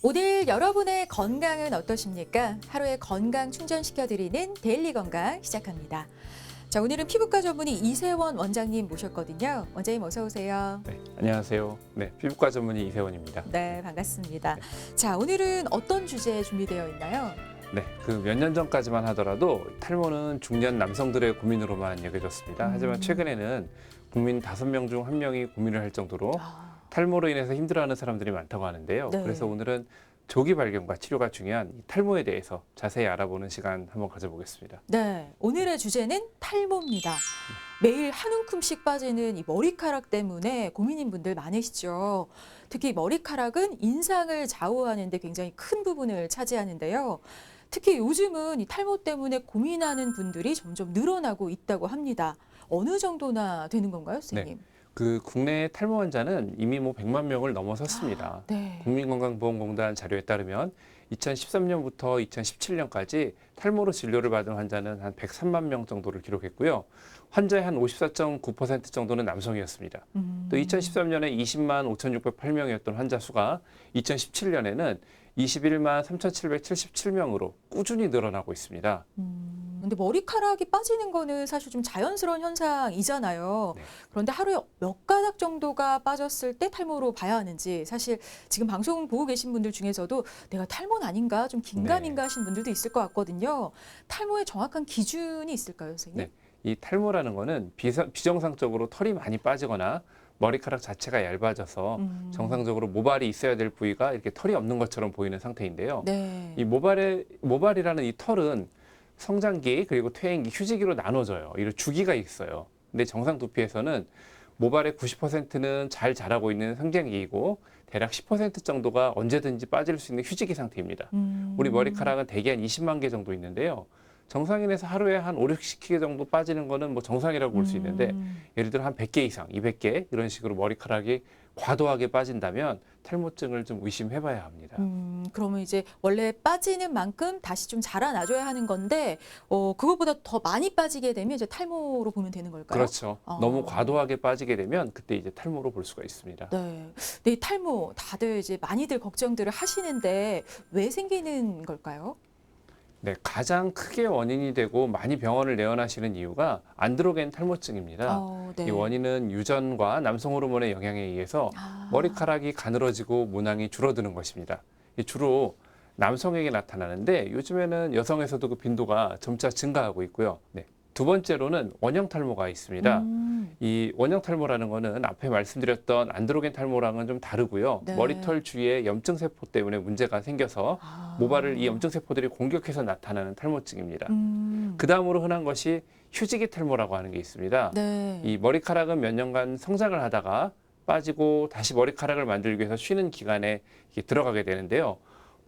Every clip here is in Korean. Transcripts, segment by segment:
오늘 여러분의 건강은 어떠십니까? 하루에 건강 충전시켜드리는 데일리 건강 시작합니다. 자, 오늘은 피부과 전문의 이세원 원장님 모셨거든요. 원장님 어서 오세요. 네, 안녕하세요. 네, 피부과 전문의 이세원입니다. 네, 반갑습니다. 네. 자, 오늘은 어떤 주제 준비되어 있나요? 네, 그 몇 년 전까지만 하더라도 탈모는 중년 남성들의 고민으로만 여겨졌습니다. 하지만 최근에는 국민 5명 중 1명이 고민을 할 정도로 탈모로 인해서 힘들어하는 사람들이 많다고 하는데요. 네. 그래서 오늘은 조기 발견과 치료가 중요한 이 탈모에 대해서 자세히 알아보는 시간 한번 가져보겠습니다. 네, 오늘의 주제는 탈모입니다. 매일 한 움큼씩 빠지는 이 머리카락 때문에 고민인 분들 많으시죠. 특히 머리카락은 인상을 좌우하는 데 굉장히 큰 부분을 차지하는데요. 특히 요즘은 이 탈모 때문에 고민하는 분들이 점점 늘어나고 있다고 합니다. 어느 정도나 되는 건가요, 선생님? 그 국내 탈모 환자는 이미 100만 명을 넘어섰습니다. 네. 국민건강보험공단 자료에 따르면 2013년부터 2017년까지 탈모로 진료를 받은 환자는 한 103만 명 정도를 기록했고요. 환자의 한 54.9% 정도는 남성이었습니다. 또 2013년에 20만 5,608명이었던 환자 수가 2017년에는 21만 3,777명으로 꾸준히 늘어나고 있습니다. 근데 머리카락이 빠지는 거는 사실 좀 자연스러운 현상이잖아요. 네. 그런데 하루에 몇 가닥 정도가 빠졌을 때 탈모로 봐야 하는지 사실 지금 방송 보고 계신 분들 중에서도 내가 탈모는 아닌가 좀 긴가민가 하신 분들도 있을 것 같거든요. 탈모의 정확한 기준이 있을까요, 선생님? 네. 이 탈모라는 거는 비정상적으로 털이 많이 빠지거나 머리카락 자체가 얇아져서 정상적으로 모발이 있어야 될 부위가 이렇게 털이 없는 것처럼 보이는 상태인데요. 네. 이 모발이라는 이 털은 성장기 그리고 퇴행기, 휴지기로 나눠져요. 이런 주기가 있어요. 근데 정상 두피에서는 모발의 90%는 잘 자라고 있는 성장기이고 대략 10% 정도가 언제든지 빠질 수 있는 휴지기 상태입니다. 우리 머리카락은 대개 한 20만 개 정도 있는데요. 정상인에서 하루에 한 5, 60개 정도 빠지는 거는 뭐 정상이라고 볼 수 있는데 예를 들어 한 100개 이상, 200개 이런 식으로 머리카락이 과도하게 빠진다면 탈모증을 좀 의심해 봐야 합니다. 그러면 이제 원래 빠지는 만큼 다시 좀 자라나줘야 하는 건데 그것보다 더 많이 빠지게 되면 이제 탈모로 보면 되는 걸까요? 그렇죠. 너무 과도하게 빠지게 되면 그때 이제 탈모로 볼 수가 있습니다. 네. 근데 이 탈모 다들 이제 많이들 걱정들을 하시는데 왜 생기는 걸까요? 네, 가장 크게 원인이 되고 많이 병원을 내원하시는 이유가 안드로겐 탈모증입니다. 네. 이 원인은 유전과 남성 호르몬의 영향에 의해서 머리카락이 가늘어지고 모낭이 줄어드는 것입니다. 주로 남성에게 나타나는데 요즘에는 여성에서도 그 빈도가 점차 증가하고 있고요. 네. 두 번째로는 원형 탈모가 있습니다. 이 원형 탈모라는 거는 앞에 말씀드렸던 안드로겐 탈모랑은 좀 다르고요. 네. 머리털 주위에 염증 세포 때문에 문제가 생겨서 모발을 이 염증 세포들이 공격해서 나타나는 탈모증입니다. 그 다음으로 흔한 것이 휴지기 탈모라고 하는 게 있습니다. 네. 이 머리카락은 몇 년간 성장을 하다가 빠지고 다시 머리카락을 만들기 위해서 쉬는 기간에 이렇게 들어가게 되는데요.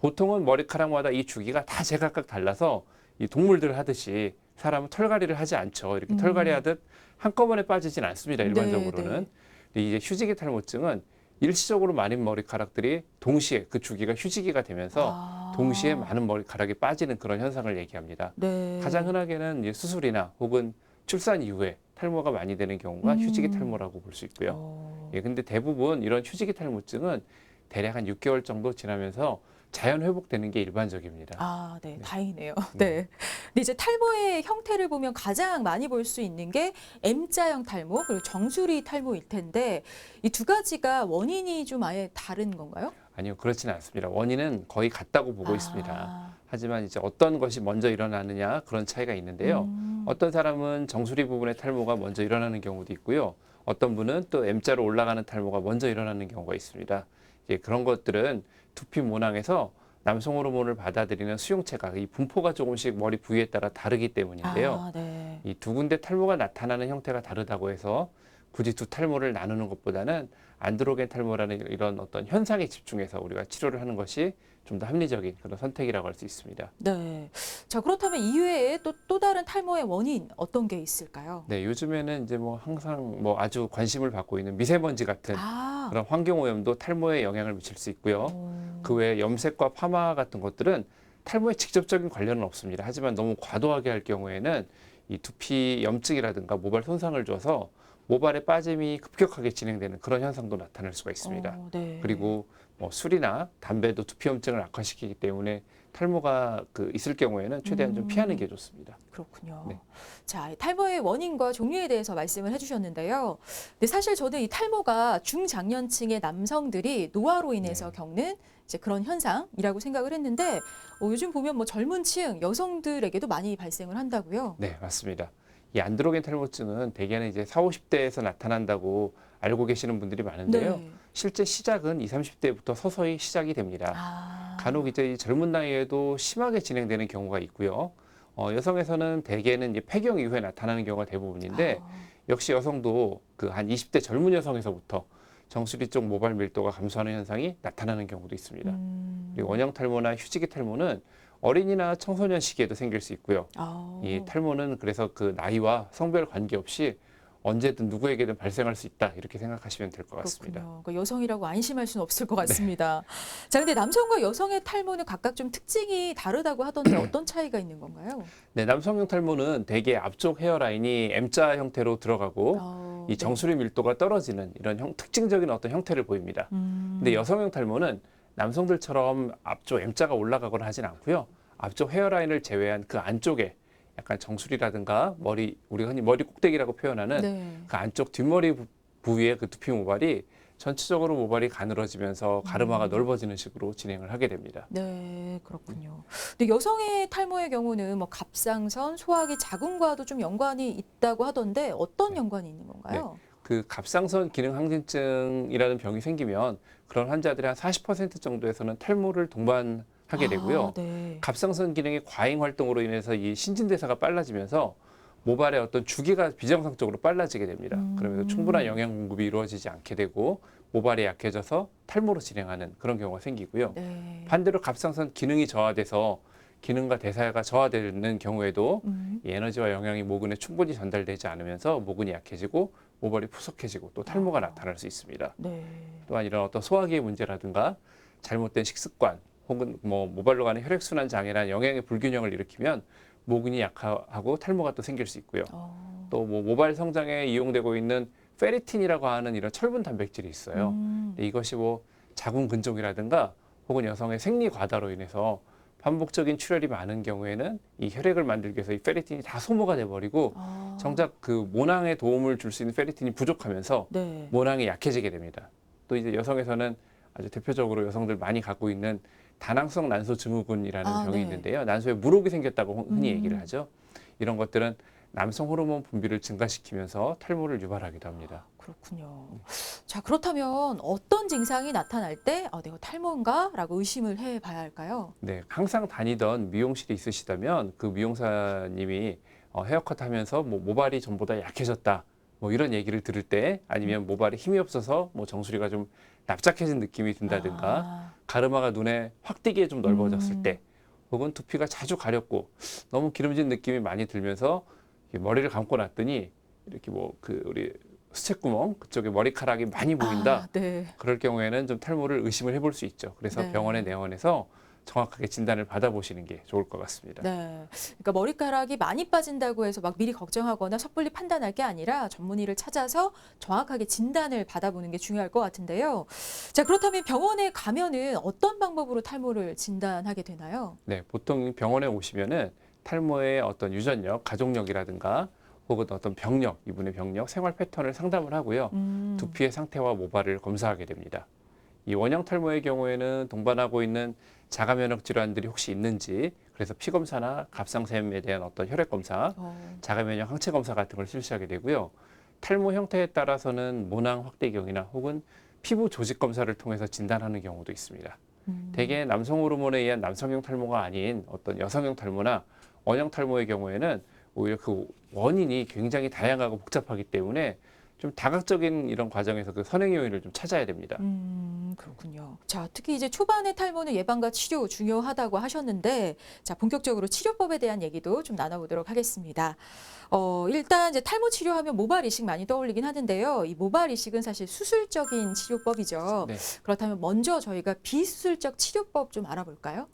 보통은 머리카락마다 이 주기가 다 제각각 달라서 이 동물들 하듯이 사람은 털갈이를 하지 않죠. 이렇게 털갈이 하듯 한꺼번에 빠지진 않습니다. 일반적으로는. 근데 이제 휴지기 탈모증은 일시적으로 많은 머리카락들이 동시에 그 주기가 휴지기가 되면서 동시에 많은 머리카락이 빠지는 그런 현상을 얘기합니다. 네. 가장 흔하게는 이제 수술이나 혹은 출산 이후에 탈모가 많이 되는 경우가 휴지기 탈모라고 볼 수 있고요. 예, 근데 대부분 이런 휴지기 탈모증은 대략 한 6개월 정도 지나면서 자연 회복되는 게 일반적입니다. 네, 다행이네요. 네. 근데 이제 탈모의 형태를 보면 가장 많이 볼 수 있는 게 M자형 탈모 그리고 정수리 탈모일 텐데 이 두 가지가 원인이 좀 아예 다른 건가요? 아니요, 그렇지는 않습니다. 원인은 거의 같다고 보고 있습니다. 하지만 이제 어떤 것이 먼저 일어나느냐 그런 차이가 있는데요. 어떤 사람은 정수리 부분의 탈모가 먼저 일어나는 경우도 있고요. 어떤 분은 또 M자로 올라가는 탈모가 먼저 일어나는 경우가 있습니다. 이제 그런 것들은 두피 모낭에서 남성 호르몬을 받아들이는 수용체가 이 분포가 조금씩 머리 부위에 따라 다르기 때문인데요. 네. 이 두 군데 탈모가 나타나는 형태가 다르다고 해서 굳이 두 탈모를 나누는 것보다는 안드로겐 탈모라는 이런 어떤 현상에 집중해서 우리가 치료를 하는 것이 좀 더 합리적인 그런 선택이라고 할 수 있습니다. 네. 자, 그렇다면 이외에 또 다른 탈모의 원인 어떤 게 있을까요? 네, 요즘에는 이제 뭐 항상 뭐 아주 관심을 받고 있는 미세먼지 같은 그런 환경 오염도 탈모에 영향을 미칠 수 있고요. 그 외에 염색과 파마 같은 것들은 탈모에 직접적인 관련은 없습니다. 하지만 너무 과도하게 할 경우에는 이 두피 염증이라든가 모발 손상을 줘서 모발의 빠짐이 급격하게 진행되는 그런 현상도 나타날 수가 있습니다. 네. 그리고 뭐 술이나 담배도 두피염증을 악화시키기 때문에 탈모가 있을 경우에는 최대한 좀 피하는 게 좋습니다. 그렇군요. 네. 자, 탈모의 원인과 종류에 대해서 말씀을 해주셨는데요. 근데 사실 저는 이 탈모가 중장년층의 남성들이 노화로 인해서 네. 겪는 이제 그런 현상이라고 생각을 했는데 요즘 보면 뭐 젊은 층 여성들에게도 많이 발생을 한다고요. 네, 맞습니다. 이 안드로겐 탈모증은 대개는 이제 40, 50대에서 나타난다고 알고 계시는 분들이 많은데요. 네. 실제 시작은 20, 30대부터 서서히 시작이 됩니다. 간혹 이제 이 젊은 나이에도 심하게 진행되는 경우가 있고요. 여성에서는 대개는 이제 폐경 이후에 나타나는 경우가 대부분인데 역시 여성도 한 20대 젊은 여성에서부터 정수리 쪽 모발 밀도가 감소하는 현상이 나타나는 경우도 있습니다. 그리고 원형 탈모나 휴지기 탈모는 어린이나 청소년 시기에도 생길 수 있고요. 이 탈모는 그래서 나이와 성별 관계없이 언제든 누구에게든 발생할 수 있다 이렇게 생각하시면 될 것 같습니다. 그렇군요. 그러니까 여성이라고 안심할 수는 없을 것 같습니다. 자, 근데 남성과 여성의 탈모는 각각 좀 특징이 다르다고 하던데 어떤 차이가 있는 건가요? 네, 남성형 탈모는 대개 앞쪽 헤어라인이 M자 형태로 들어가고 이 정수리 밀도가 떨어지는 이런 특징적인 어떤 형태를 보입니다. 근데 여성형 탈모는 남성들처럼 앞쪽 M자가 올라가거나 하진 않고요. 앞쪽 헤어라인을 제외한 그 안쪽에 약간 정수리라든가 머리, 우리가 흔히 머리 꼭대기라고 표현하는 그 안쪽 뒷머리 부위의 그 두피 모발이 전체적으로 모발이 가늘어지면서 가르마가 넓어지는 식으로 진행을 하게 됩니다. 네, 그렇군요. 근데 여성의 탈모의 경우는 뭐 갑상선, 소화기 자궁과도 좀 연관이 있다고 하던데 어떤 연관이 있는 건가요? 그 갑상선 기능 항진증이라는 병이 생기면 그런 환자들의 한 40% 정도에서는 탈모를 동반하게 되고요. 갑상선 기능의 과잉 활동으로 인해서 이 신진대사가 빨라지면서 모발의 어떤 주기가 비정상적으로 빨라지게 됩니다. 그러면서 충분한 영양 공급이 이루어지지 않게 되고 모발이 약해져서 탈모로 진행하는 그런 경우가 생기고요. 반대로 갑상선 기능이 저하돼서 기능과 대사가 저하되는 경우에도 이 에너지와 영양이 모근에 충분히 전달되지 않으면서 모근이 약해지고 모발이 푸석해지고 또 탈모가 나타날 수 있습니다. 또한 이런 어떤 소화기의 문제라든가 잘못된 식습관 혹은 뭐 모발로 가는 혈액순환 장애나 영양의 불균형을 일으키면 모근이 약하고 탈모가 또 생길 수 있고요. 또 뭐 모발 성장에 이용되고 있는 페리틴이라고 하는 이런 철분 단백질이 있어요. 근데 이것이 뭐 자궁 근종이라든가 혹은 여성의 생리 과다로 인해서 반복적인 출혈이 많은 경우에는 이 혈액을 만들기 위해서 이 페리틴이 다 소모가 돼버리고 정작 그 모낭에 도움을 줄 수 있는 페리틴이 부족하면서 모낭이 약해지게 됩니다. 또 이제 여성에서는 아주 대표적으로 여성들 많이 갖고 있는 다낭성 난소 증후군이라는 병이 있는데요. 난소에 물혹이 생겼다고 흔히 얘기를 하죠. 이런 것들은 남성 호르몬 분비를 증가시키면서 탈모를 유발하기도 합니다. 그렇군요. 자, 그렇다면 어떤 증상이 나타날 때 내가 탈모인가? 라고 의심을 해봐야 할까요? 네, 항상 다니던 미용실이 있으시다면 그 미용사님이 헤어컷 하면서 뭐 모발이 전보다 약해졌다. 뭐 이런 얘기를 들을 때 아니면 모발에 힘이 없어서 뭐 정수리가 좀 납작해진 느낌이 든다든가 가르마가 눈에 확 띄게 좀 넓어졌을 때 혹은 두피가 자주 가렵고 너무 기름진 느낌이 많이 들면서 머리를 감고 났더니 이렇게 우리 수채구멍 그쪽에 머리카락이 많이 보인다. 그럴 경우에는 좀 탈모를 의심을 해볼 수 있죠. 그래서 병원에 내원해서 정확하게 진단을 받아보시는 게 좋을 것 같습니다. 그러니까 머리카락이 많이 빠진다고 해서 막 미리 걱정하거나 섣불리 판단할 게 아니라 전문의를 찾아서 정확하게 진단을 받아보는 게 중요할 것 같은데요. 자, 그렇다면 병원에 가면은 어떤 방법으로 탈모를 진단하게 되나요? 네, 보통 병원에 오시면은 탈모의 어떤 유전력, 가족력이라든가 혹은 어떤 병력, 이분의 병력, 생활 패턴을 상담을 하고요. 두피의 상태와 모발을 검사하게 됩니다. 이 원형 탈모의 경우에는 동반하고 있는 자가 면역 질환들이 혹시 있는지 그래서 피 검사나 갑상샘에 대한 어떤 혈액 검사, 자가 면역 항체 검사 같은 걸 실시하게 되고요. 탈모 형태에 따라서는 모낭 확대경이나 혹은 피부 조직 검사를 통해서 진단하는 경우도 있습니다. 대개 남성 호르몬에 의한 남성형 탈모가 아닌 어떤 여성형 탈모나 원형 탈모의 경우에는 오히려 그 원인이 굉장히 다양하고 복잡하기 때문에 좀 다각적인 이런 과정에서 그 선행 요인을 좀 찾아야 됩니다. 그렇군요. 자, 특히 이제 초반의 탈모는 예방과 치료 중요하다고 하셨는데, 자, 본격적으로 치료법에 대한 얘기도 좀 나눠보도록 하겠습니다. 일단 이제 탈모 치료하면 모발 이식 많이 떠올리긴 하는데요. 이 모발 이식은 사실 수술적인 치료법이죠. 그렇다면 먼저 저희가 비수술적 치료법 좀 알아볼까요?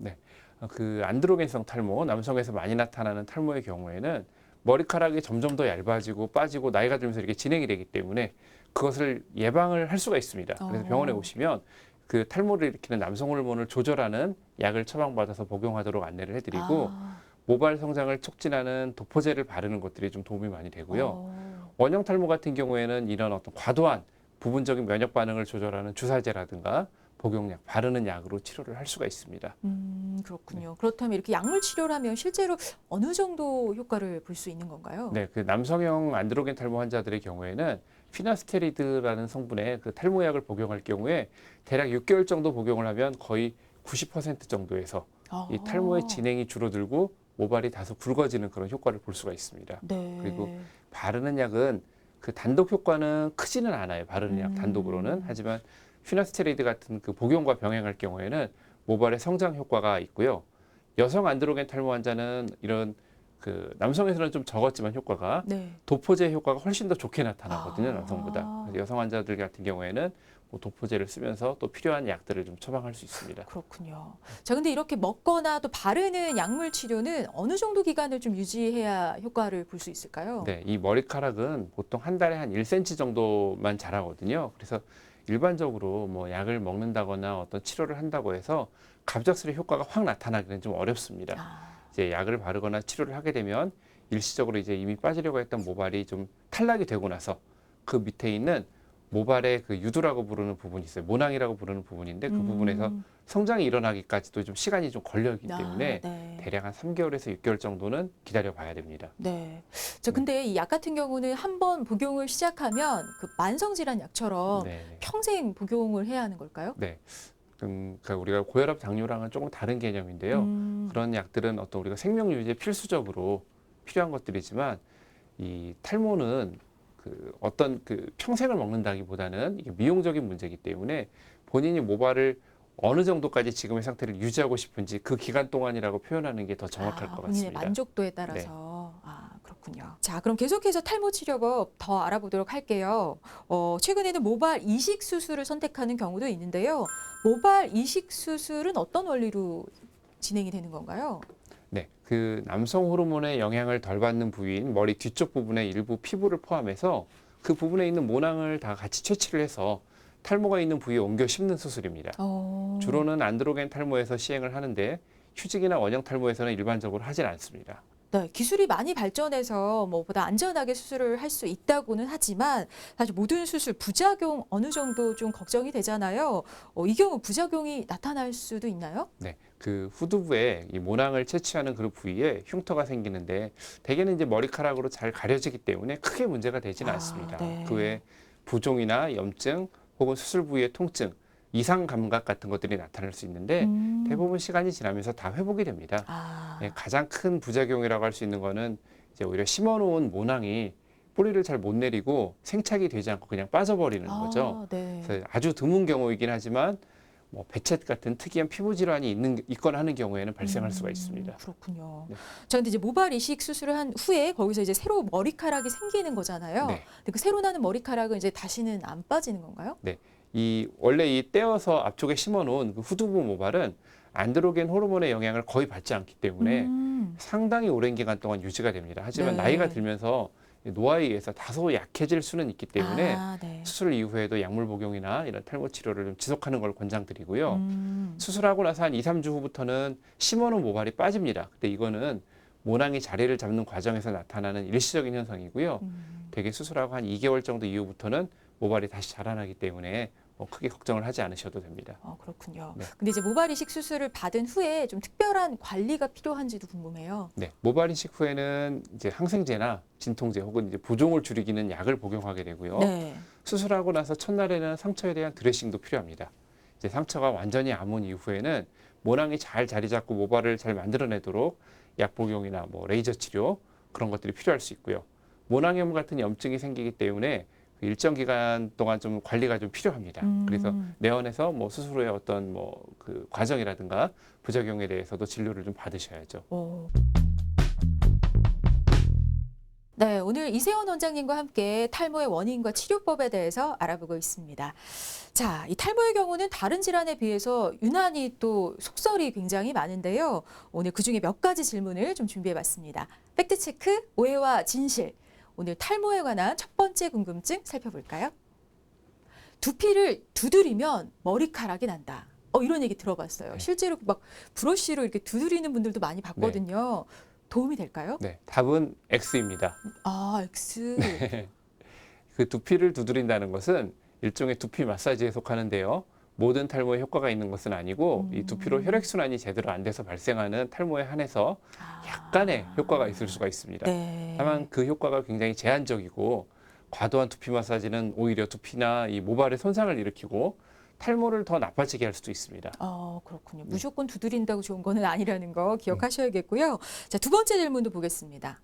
그 안드로겐성 탈모, 남성에서 많이 나타나는 탈모의 경우에는 머리카락이 점점 더 얇아지고 빠지고 나이가 들면서 이렇게 진행이 되기 때문에 그것을 예방을 할 수가 있습니다. 그래서 병원에 오시면 그 탈모를 일으키는 남성 호르몬을 조절하는 약을 처방받아서 복용하도록 안내를 해드리고 모발 성장을 촉진하는 도포제를 바르는 것들이 좀 도움이 많이 되고요. 원형 탈모 같은 경우에는 이런 어떤 과도한 부분적인 면역 반응을 조절하는 주사제라든가 복용약, 바르는 약으로 치료를 할 수가 있습니다. 그렇군요. 그렇다면 이렇게 약물 치료를 하면 실제로 어느 정도 효과를 볼 수 있는 건가요? 네, 그 남성형 안드로겐 탈모 환자들의 경우에는 피나스테리드라는 성분의 그 탈모약을 복용할 경우에 대략 6개월 정도 복용을 하면 거의 90% 정도에서 이 탈모의 진행이 줄어들고 모발이 다소 굵어지는 그런 효과를 볼 수가 있습니다. 네. 그리고 바르는 약은 그 단독 효과는 크지는 않아요. 바르는 약 단독으로는. 하지만 피나스테리드 같은 그 복용과 병행할 경우에는 모발의 성장 효과가 있고요. 여성 안드로겐 탈모 환자는 이런 그 남성에서는 좀 적었지만 효과가 네. 도포제 효과가 훨씬 더 좋게 나타나거든요. 남성보다. 그래서 여성 환자들 같은 경우에는 뭐 도포제를 쓰면서 또 필요한 약들을 좀 처방할 수 있습니다. 그렇군요. 자, 근데 이렇게 먹거나 또 바르는 약물 치료는 어느 정도 기간을 좀 유지해야 효과를 볼 수 있을까요? 네, 이 머리카락은 보통 한 달에 한 1cm 정도만 자라거든요. 그래서 일반적으로 뭐 약을 먹는다거나 어떤 치료를 한다고 해서 갑작스레 효과가 확 나타나기는 좀 어렵습니다. 이제 약을 바르거나 치료를 하게 되면 일시적으로 이제 이미 빠지려고 했던 모발이 좀 탈락이 되고 나서 그 밑에 있는 모발의 그 유두라고 부르는 부분이 있어요. 모낭이라고 부르는 부분인데 그 부분에서 성장이 일어나기까지도 좀 시간이 좀 걸리기 때문에 네. 대략 한 3개월에서 6개월 정도는 기다려 봐야 됩니다. 네. 자, 근데 이 약 같은 경우는 한번 복용을 시작하면 그 만성질환 약처럼 네. 평생 복용을 해야 하는 걸까요? 네. 그러니까 우리가 고혈압, 당뇨랑은 조금 다른 개념인데요. 그런 약들은 어떤 우리가 생명 유지에 필수적으로 필요한 것들이지만 이 탈모는 그 어떤 그 평생을 먹는다기보다는 이게 미용적인 문제이기 때문에 본인이 모발을 어느 정도까지 지금의 상태를 유지하고 싶은지 그 기간 동안이라고 표현하는 게 더 정확할 것 본인의 같습니다. 만족도에 따라서. 그렇군요. 자, 그럼 계속해서 탈모 치료법 더 알아보도록 할게요. 최근에는 모발 이식 수술을 선택하는 경우도 있는데요. 모발 이식 수술은 어떤 원리로 진행이 되는 건가요? 네, 그 남성 호르몬의 영향을 덜 받는 부위인 머리 뒤쪽 부분의 일부 피부를 포함해서 그 부분에 있는 모낭을 다 같이 채취를 해서 탈모가 있는 부위에 옮겨 심는 수술입니다. 주로는 안드로겐 탈모에서 시행을 하는데 휴직이나 원형 탈모에서는 일반적으로 하질 않습니다. 네, 기술이 많이 발전해서 뭐보다 안전하게 수술을 할 수 있다고는 하지만 사실 모든 수술 부작용 어느 정도 좀 걱정이 되잖아요. 이 경우 부작용이 나타날 수도 있나요? 네, 그 후두부에 이 모낭을 채취하는 그 부위에 흉터가 생기는데 대개는 이제 머리카락으로 잘 가려지기 때문에 크게 문제가 되지는 않습니다. 네. 그 외에 부종이나 염증 혹은 수술 부위의 통증, 이상 감각 같은 것들이 나타날 수 있는데 대부분 시간이 지나면서 다 회복이 됩니다. 네, 가장 큰 부작용이라고 할 수 있는 거는 이제 오히려 심어놓은 모낭이 뿌리를 잘 못 내리고 생착이 되지 않고 그냥 빠져버리는 거죠. 네. 그래서 아주 드문 경우이긴 하지만 뭐 배쳇 같은 특이한 피부 질환이 있거나 하는 경우에는 발생할 수가 있습니다. 그렇군요. 네. 자, 근데 이제 모발 이식 수술을 한 후에 거기서 이제 새로 머리카락이 생기는 거잖아요. 네. 근데 그 새로 나는 머리카락은 이제 다시는 안 빠지는 건가요? 이 원래 이 떼어서 앞쪽에 심어놓은 그 후두부 모발은 안드로겐 호르몬의 영향을 거의 받지 않기 때문에 상당히 오랜 기간 동안 유지가 됩니다. 하지만 네. 나이가 들면서 노화에 의해서 다소 약해질 수는 있기 때문에 네. 수술 이후에도 약물 복용이나 이런 탈모 치료를 좀 지속하는 걸 권장드리고요. 음. 수술하고 나서 한 2, 3주 후부터는 심어놓은 모발이 빠집니다. 근데 이거는 모낭이 자리를 잡는 과정에서 나타나는 일시적인 현상이고요. 대개 수술하고 한 2개월 정도 이후부터는 모발이 다시 자라나기 때문에 뭐 크게 걱정을 하지 않으셔도 됩니다. 그렇군요. 네. 근데 이제 모발 이식 수술을 받은 후에 좀 특별한 관리가 필요한지도 궁금해요. 네, 모발 이식 후에는 이제 항생제나 진통제 혹은 이제 부종을 줄이기는 약을 복용하게 되고요. 네. 수술하고 나서 첫날에는 상처에 대한 드레싱도 필요합니다. 이제 상처가 완전히 아문 이후에는 모낭이 잘 자리 잡고 모발을 잘 만들어내도록 약 복용이나 뭐 레이저 치료 그런 것들이 필요할 수 있고요. 모낭염 같은 염증이 생기기 때문에 일정 기간 동안 좀 관리가 좀 필요합니다. 그래서 내원에서 뭐 수술 후에 어떤 뭐 그 과정이라든가 부작용에 대해서도 진료를 좀 받으셔야죠. 네, 오늘 이세원 원장님과 함께 탈모의 원인과 치료법에 대해서 알아보고 있습니다. 자, 이 탈모의 경우는 다른 질환에 비해서 유난히 또 속설이 굉장히 많은데요. 오늘 그중에 몇 가지 질문을 좀 준비해봤습니다. 팩트체크, 오해와 진실. 오늘 탈모에 관한 첫 번째 궁금증 살펴볼까요? 두피를 두드리면 머리카락이 난다. 이런 얘기 들어봤어요. 네. 실제로 막 브러쉬로 이렇게 두드리는 분들도 많이 봤거든요. 도움이 될까요? 네, 답은 X입니다. 아, X. 그 두피를 두드린다는 것은 일종의 두피 마사지에 속하는데요. 모든 탈모에 효과가 있는 것은 아니고 이 두피로 혈액순환이 제대로 안 돼서 발생하는 탈모에 한해서 약간의 효과가 있을 수가 있습니다. 네. 다만 그 효과가 굉장히 제한적이고 과도한 두피 마사지는 오히려 두피나 이 모발에 손상을 일으키고 탈모를 더 나빠지게 할 수도 있습니다. 그렇군요. 무조건 두드린다고 좋은 거는 아니라는 거 기억하셔야겠고요. 자, 두 번째 질문도 보겠습니다.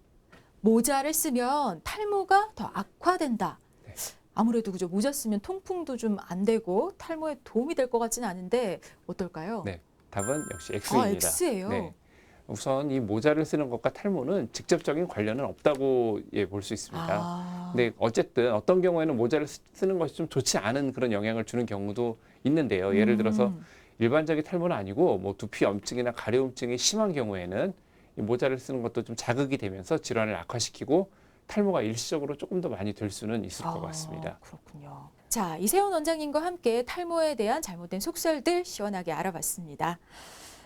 모자를 쓰면 탈모가 더 악화된다. 네. 아무래도 그죠. 모자 쓰면 통풍도 좀 안 되고 탈모에 도움이 될 것 같지는 않은데 어떨까요? 네, 답은 역시 X입니다. X예요. 네. 우선 이 모자를 쓰는 것과 탈모는 직접적인 관련은 없다고 볼 수 있습니다. 근데 어쨌든 어떤 경우에는 모자를 쓰는 것이 좀 좋지 않은 그런 영향을 주는 경우도 있는데요. 예를 들어서 일반적인 탈모는 아니고 뭐 두피 염증이나 가려움증이 심한 경우에는 이 모자를 쓰는 것도 좀 자극이 되면서 질환을 악화시키고 탈모가 일시적으로 조금 더 많이 될 수는 있을 것 같습니다. 그렇군요. 자, 이세훈 원장님과 함께 탈모에 대한 잘못된 속설들 시원하게 알아봤습니다.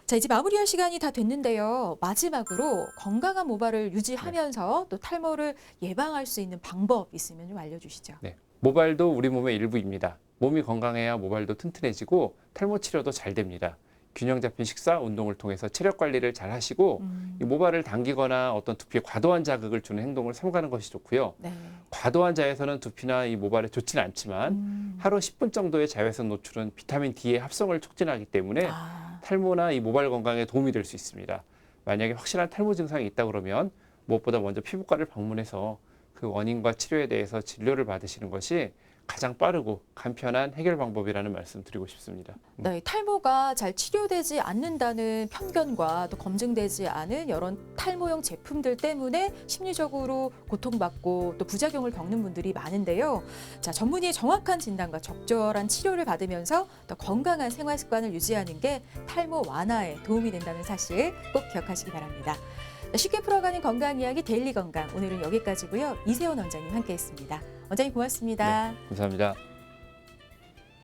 자, 이제 마무리할 시간이 다 됐는데요. 마지막으로 건강한 모발을 유지하면서 또 탈모를 예방할 수 있는 방법 있으면 좀 알려주시죠. 네, 모발도 우리 몸의 일부입니다. 몸이 건강해야 모발도 튼튼해지고 탈모 치료도 잘 됩니다. 균형 잡힌 식사, 운동을 통해서 체력 관리를 잘 하시고 이 모발을 당기거나 어떤 두피에 과도한 자극을 주는 행동을 삼가는 것이 좋고요. 네. 과도한 자외선은 두피나 이 모발에 좋지는 않지만 하루 10분 정도의 자외선 노출은 비타민 D의 합성을 촉진하기 때문에 탈모나 이 모발 건강에 도움이 될 수 있습니다. 만약에 확실한 탈모 증상이 있다 그러면 무엇보다 먼저 피부과를 방문해서 그 원인과 치료에 대해서 진료를 받으시는 것이 가장 빠르고 간편한 해결 방법이라는 말씀 드리고 싶습니다. 네, 탈모가 잘 치료되지 않는다는 편견과 또 검증되지 않은 여러 탈모용 제품들 때문에 심리적으로 고통받고 또 부작용을 겪는 분들이 많은데요. 자, 전문의의 정확한 진단과 적절한 치료를 받으면서 더 건강한 생활 습관을 유지하는 게 탈모 완화에 도움이 된다는 사실 꼭 기억하시기 바랍니다. 쉽게 풀어가는 건강 이야기 데일리 건강 오늘은 여기까지고요. 이세훈 원장님 함께했습니다. 원장님 고맙습니다. 네, 감사합니다.